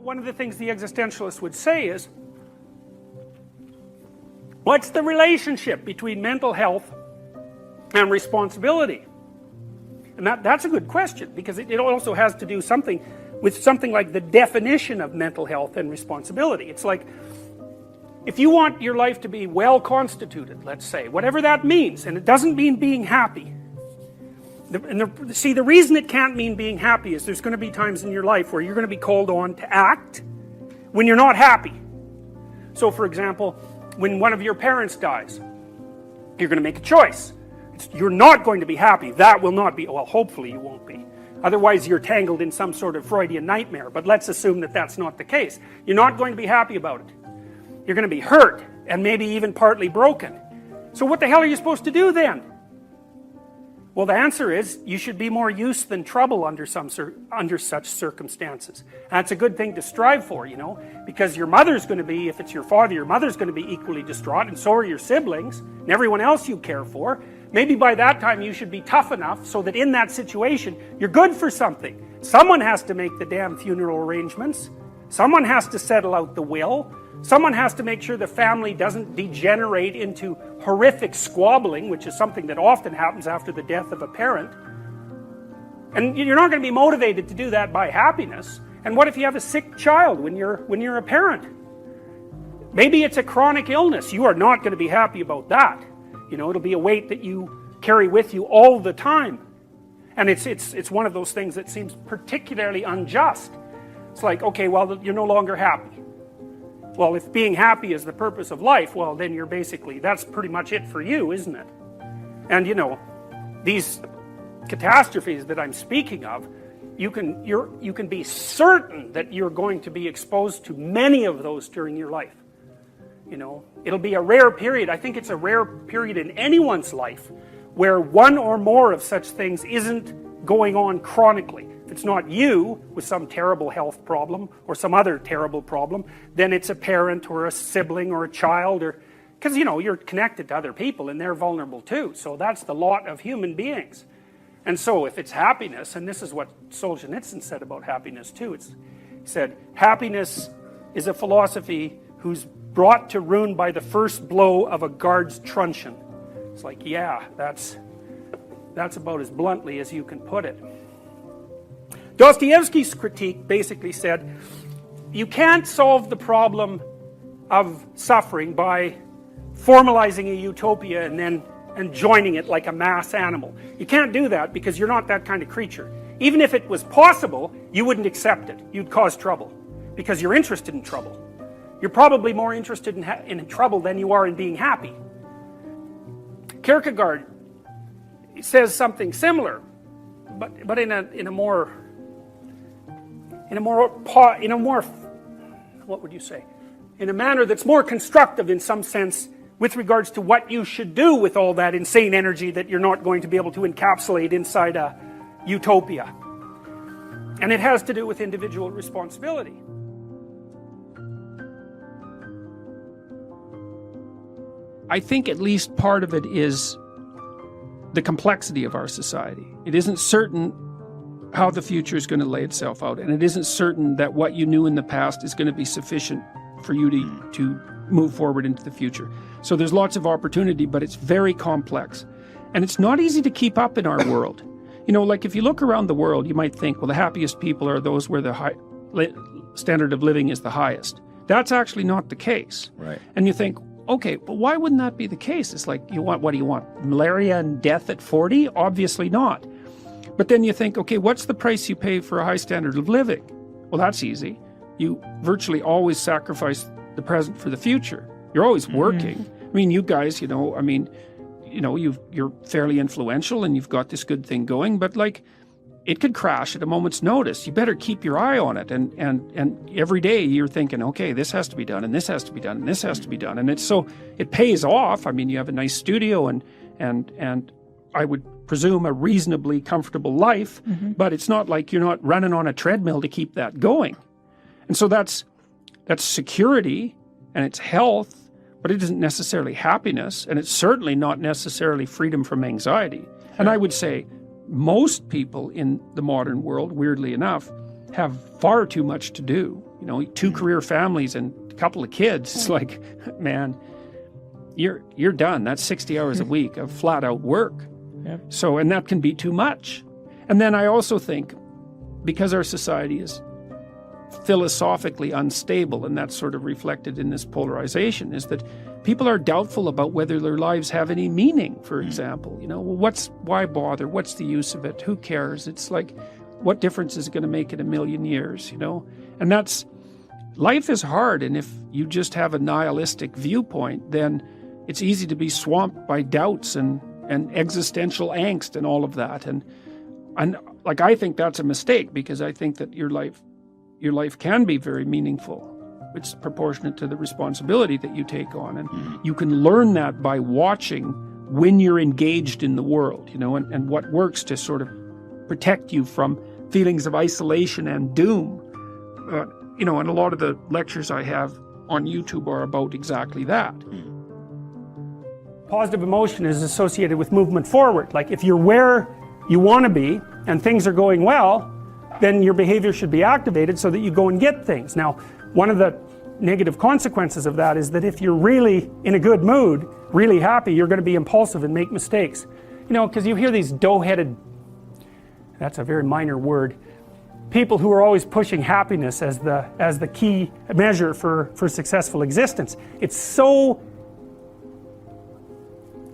One of the things the existentialists would say is, what's the relationship between mental health and responsibility? And that's a good question, because it also has to do with something like the definition of mental health and responsibility. It's like, if you want your life to be well constituted, let's say, whatever that means, and it doesn't mean being happy. See, the reason it can't mean being happy is there's going to be times in your life where you're going to be called on to act when you're not happy. So, for example, when one of your parents dies, you're going to make a choice. You're not going to be happy. That will not be, well, hopefully you won't be. Otherwise you're tangled in some sort of Freudian nightmare, but let's assume that that's not the case. You're not going to be happy about it. You're going to be hurt, and maybe even partly broken. So what the hell are you supposed to do then? Well, the answer is, you should be more use than trouble under such circumstances. And that's a good thing to strive for, you know, because your mother's going to be, if it's your father, your mother's going to be equally distraught, and so are your siblings, and everyone else you care for. Maybe by that time you should be tough enough so that in that situation, you're good for something. Someone has to make the damn funeral arrangements. Someone has to settle out the will. Someone has to make sure the family doesn't degenerate into horrific squabbling, which is something that often happens after the death of a parent. And you're not going to be motivated to do that by happiness. And what if you have a sick child when you're a parent? Maybe it's a chronic illness. You are not going to be happy about that. You know, it'll be a weight that you carry with you all the time. And it's one of those things that seems particularly unjust. It's like, okay, well, you're no longer happy. Well, if being happy is the purpose of life, well, then you're basically, that's pretty much it for you, isn't it? And you know, these catastrophes that I'm speaking of, you can be certain that you're going to be exposed to many of those during your life. You know, it'll be a rare period. I think it's a rare period in anyone's life where one or more of such things isn't going on chronically. If it's not you with some terrible health problem or some other terrible problem, then it's a parent or a sibling or a child, or because you know you're connected to other people and they're vulnerable too. So that's the lot of human beings. And so if it's happiness, and this is what Solzhenitsyn said about happiness too, he said, happiness is a philosophy who's brought to ruin by the first blow of a guard's truncheon. It's like, yeah, that's about as bluntly as you can put it. Dostoevsky's critique basically said, you can't solve the problem of suffering by formalizing a utopia and joining it like a mass animal. You can't do that because you're not that kind of creature. Even if it was possible, you wouldn't accept it. You'd cause trouble because you're interested in trouble. You're probably more interested in trouble than you are in being happy. Kierkegaard says something similar, but in a more what would you say? In a manner that's more constructive in some sense with regards to what you should do with all that insane energy that you're not going to be able to encapsulate inside a utopia. And it has to do with individual responsibility. I think at least part of it is the complexity of our society. It isn't certain how the future is going to lay itself out, and it isn't certain that what you knew in the past is going to be sufficient for you to move forward into the future. So there's lots of opportunity, but it's very complex. And it's not easy to keep up in our world. You know, like if you look around the world, you might think, well, the happiest people are those where the standard of living is the highest. That's actually not the case. Right. And you think, okay, but why wouldn't that be the case? It's like, what do you want? Malaria and death at 40? Obviously not. But then you think, okay, what's the price you pay for a high standard of living? Well, that's easy. You virtually always sacrifice the present for the future. You're always working. I mean, you guys, you're fairly influential and you've got this good thing going, but like, it could crash at a moment's notice. You better keep your eye on it. And every day you're thinking, okay, this has to be done, and this has to be done, and this has to be done. And it pays off. I mean, you have a nice studio and I would presume a reasonably comfortable life, but it's not like you're not running on a treadmill to keep that going. And so that's security and it's health, but it isn't necessarily happiness, and it's certainly not necessarily freedom from anxiety. And I would say most people in the modern world, weirdly enough, have far too much to do. you know, 2 career families and a couple of kids. It's like, man, you're done. That's 60 hours a week of flat out work. Yep. So, and that can be too much. And then I also think, because our society is philosophically unstable, and that's sort of reflected in this polarization, is that people are doubtful about whether their lives have any meaning, for example. You know, well, why bother? What's the use of it? Who cares? It's like, what difference is it going to make in a million years, you know? And life is hard, and if you just have a nihilistic viewpoint, then it's easy to be swamped by doubts and existential angst and all of that. And like, I think that's a mistake, because I think that your life can be very meaningful. It's proportionate to the responsibility that you take on. And you can learn that by watching when you're engaged in the world, you know, and what works to sort of protect you from feelings of isolation and doom. You know, and a lot of the lectures I have on YouTube are about exactly that. Positive emotion is associated with movement forward. Like, if you're where you want to be and things are going well, then your behavior should be activated so that you go and get things. Now, one of the negative consequences of that is that if you're really in a good mood, really happy, you're going to be impulsive and make mistakes. You know, because you hear these dough-headed, that's a very minor word, people who are always pushing happiness as the key measure for successful existence. It's so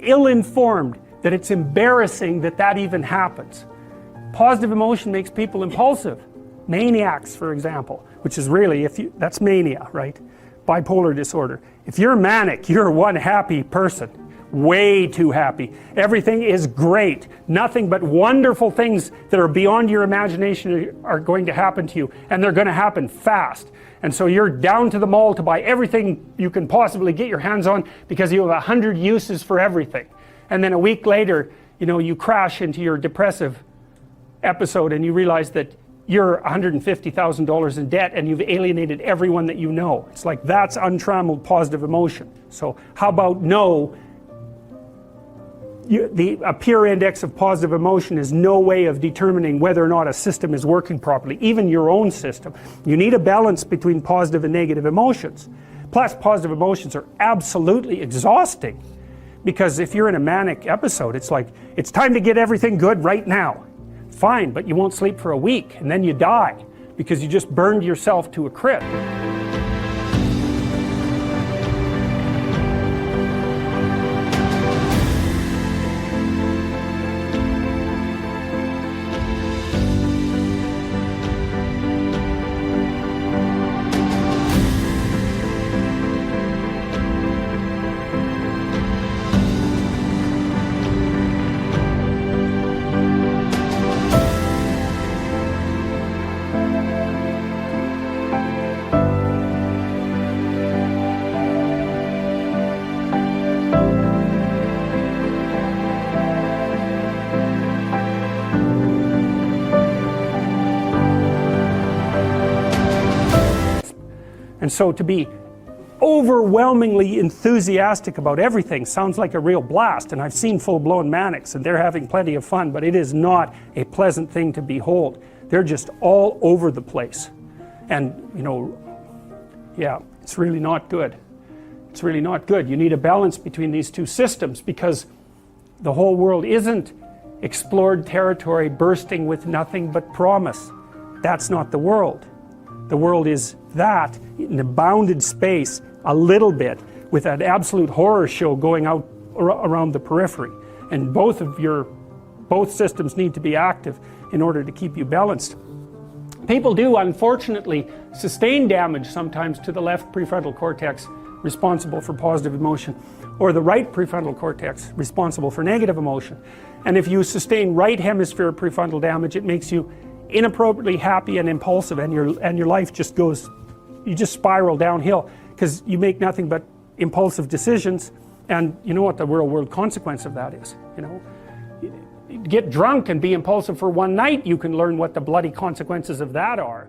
ill-informed that it's embarrassing that even happens. Positive emotion makes people impulsive. Maniacs, for example, which is really, that's mania, right? Bipolar disorder. If you're manic, you're one happy person. Way too happy. Everything is great. Nothing but wonderful things that are beyond your imagination are going to happen to you, and they're going to happen fast. And so you're down to the mall to buy everything you can possibly get your hands on, because you have 100 uses for everything. And then a week later, you know, you crash into your depressive episode and you realize that you're $150,000 in debt and you've alienated everyone that you know. It's like, that's untrammeled positive emotion. So how about no? A pure index of positive emotion is no way of determining whether or not a system is working properly, even your own system. You need a balance between positive and negative emotions. Plus, positive emotions are absolutely exhausting, because if you're in a manic episode, it's like, it's time to get everything good right now. Fine, but you won't sleep for a week, and then you die because you just burned yourself to a crisp. And so to be overwhelmingly enthusiastic about everything sounds like a real blast, and I've seen full-blown manics and they're having plenty of fun, but it is not a pleasant thing to behold. They're just all over the place. And, you know, yeah, it's really not good. It's really not good. You need a balance between these two systems, because the whole world isn't explored territory bursting with nothing but promise. That's not the world. The world is that, in a bounded space, a little bit, with an absolute horror show going out around the periphery. And both systems need to be active in order to keep you balanced. People do, unfortunately, sustain damage sometimes to the left prefrontal cortex, responsible for positive emotion, or the right prefrontal cortex, responsible for negative emotion. And if you sustain right hemisphere prefrontal damage, it makes you inappropriately happy and impulsive, and your life just goes, you just spiral downhill, because you make nothing but impulsive decisions. And you know what the real world consequence of that is? You know, you get drunk and be impulsive for one night, you can learn what the bloody consequences of that are.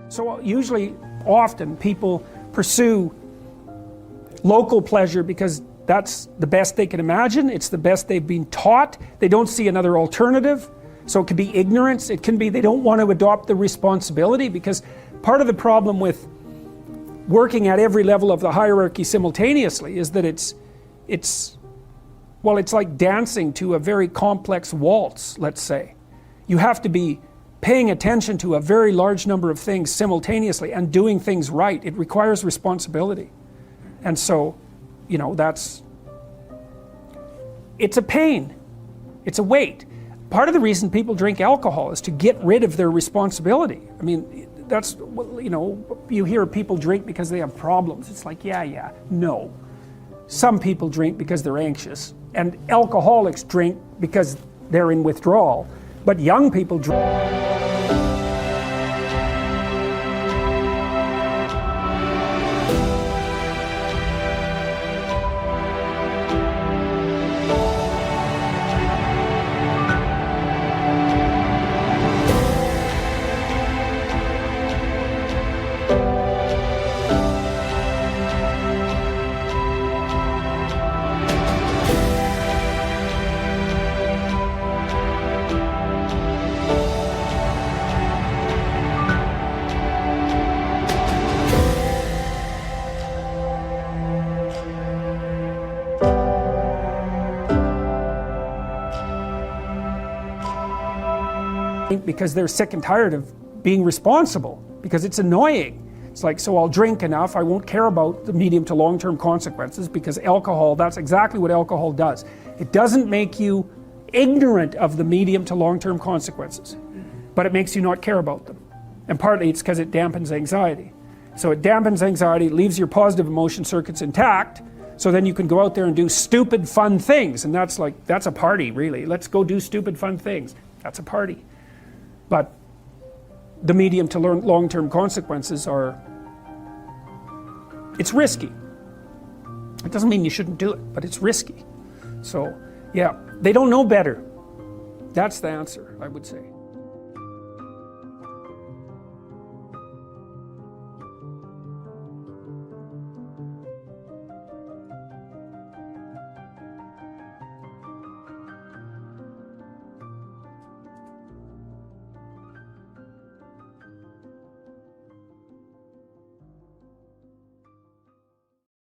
So usually, often, people pursue local pleasure because that's the best they can imagine. It's the best they've been taught. They don't see another alternative. So it could be ignorance, it can be they don't want to adopt the responsibility, because part of the problem with working at every level of the hierarchy simultaneously is that it's like dancing to a very complex waltz, let's say. You have to be paying attention to a very large number of things simultaneously and doing things right. It requires responsibility. And so, you know, it's a pain. It's a weight. Part of the reason people drink alcohol is to get rid of their responsibility. I mean, that's, you know, you hear people drink because they have problems. It's like, yeah, no. Some people drink because they're anxious, and alcoholics drink because they're in withdrawal, but young people drink. Because they're sick and tired of being responsible, because it's annoying. It's like, so I'll drink enough, I won't care about the medium to long-term consequences, because alcohol, that's exactly what alcohol does. It doesn't make you ignorant of the medium to long-term consequences, but it makes you not care about them. And partly it's because it dampens anxiety. So it dampens anxiety, leaves your positive emotion circuits intact, so then you can go out there and do stupid fun things, and that's a party, really. Let's go do stupid fun things. That's a party. But the medium to long-term consequences it's risky. It doesn't mean you shouldn't do it, but it's risky. So, yeah, they don't know better. That's the answer, I would say.